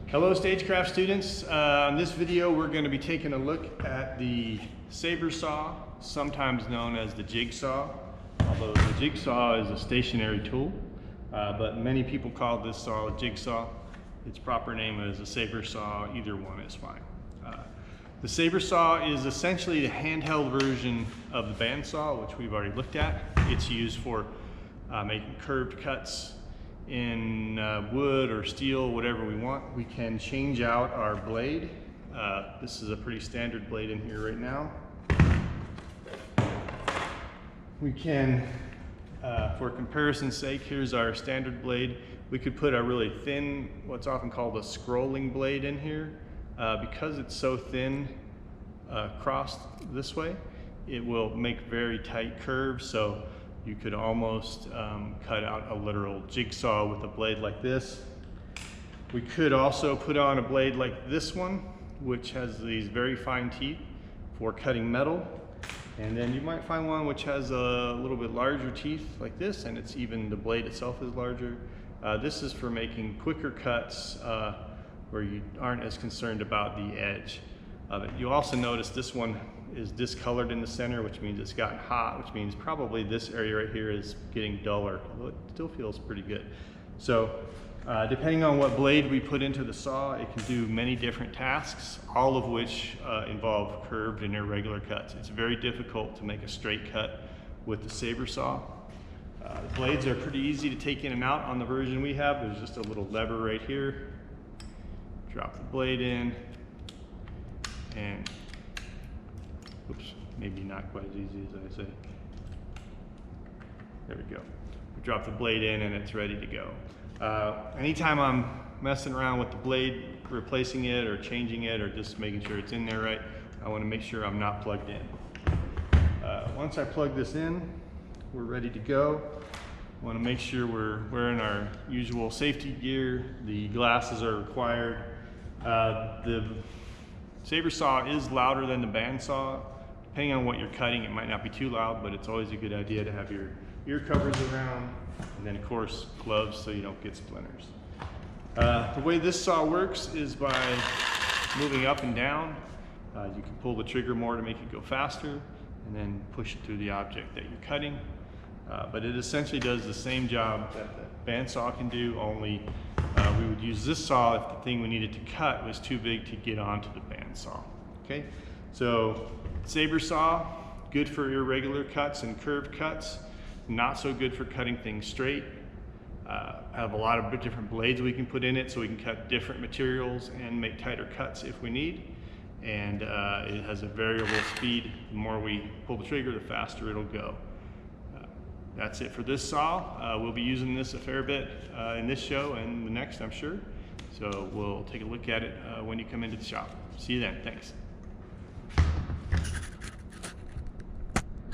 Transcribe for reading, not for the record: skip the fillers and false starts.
Hello Stagecraft students. In this video we're going to be taking a look at the Sabre Saw, sometimes known as the jigsaw, although the jigsaw is a stationary tool, but many people call this saw a jigsaw. Its proper name is a Sabre Saw, either one is fine. The Sabre Saw is essentially the handheld version of the bandsaw, which we've already looked at. It's used for making curved cuts in wood or steel, whatever we want. We can change out our blade. This is a pretty standard blade in here right now. We can, for comparison's sake, here's our standard blade. We could put a really thin, what's often called a scrolling blade in here. Because it's so thin crossed this way, it will make very tight curves, so you could almost cut out a literal jigsaw with a blade like this. We could also put on a blade like this one, which has these very fine teeth for cutting metal. And then you might find one which has a little bit larger teeth like this, and it's even, the blade itself is larger. This is for making quicker cuts where you aren't as concerned about the edge of it. You'll also notice this one is discolored in the center, which means it's gotten hot, which means probably this area right here is getting duller, although it still feels pretty good. So depending on what blade we put into the saw, it can do many different tasks, all of which involve curved and irregular cuts. It's very difficult to make a straight cut with the Sabre Saw. The blades are pretty easy to take in and out on the version we have. There's just a little lever right here. Drop the blade in, and oops, maybe not quite as easy as I say. There we go. We drop the blade in and it's ready to go. Anytime I'm messing around with the blade, replacing it or changing it or just making sure it's in there right, I want to make sure I'm not plugged in. Once I plug this in, we're ready to go. I want to make sure we're wearing our usual safety gear. The glasses are required. The Sabre Saw is louder than the bandsaw. Depending on what you're cutting, it might not be too loud, but it's always a good idea to have your ear covers around, and then of course gloves so you don't get splinters. The way this saw works is by moving up and down. You can pull the trigger more to make it go faster, and then push it through the object that you're cutting. But it essentially does the same job that the bandsaw can do, only we would use this saw if the thing we needed to cut was too big to get onto the bandsaw. Okay, so Sabre Saw, good for irregular cuts and curved cuts, not so good for cutting things straight. Have a lot of different blades we can put in it so we can cut different materials and make tighter cuts if we need. And it has a variable speed. The more we pull the trigger, the faster it'll go. That's it for this saw. We'll be using this a fair bit in this show and the next, I'm sure. So we'll take a look at it when you come into the shop. See you then. Thanks.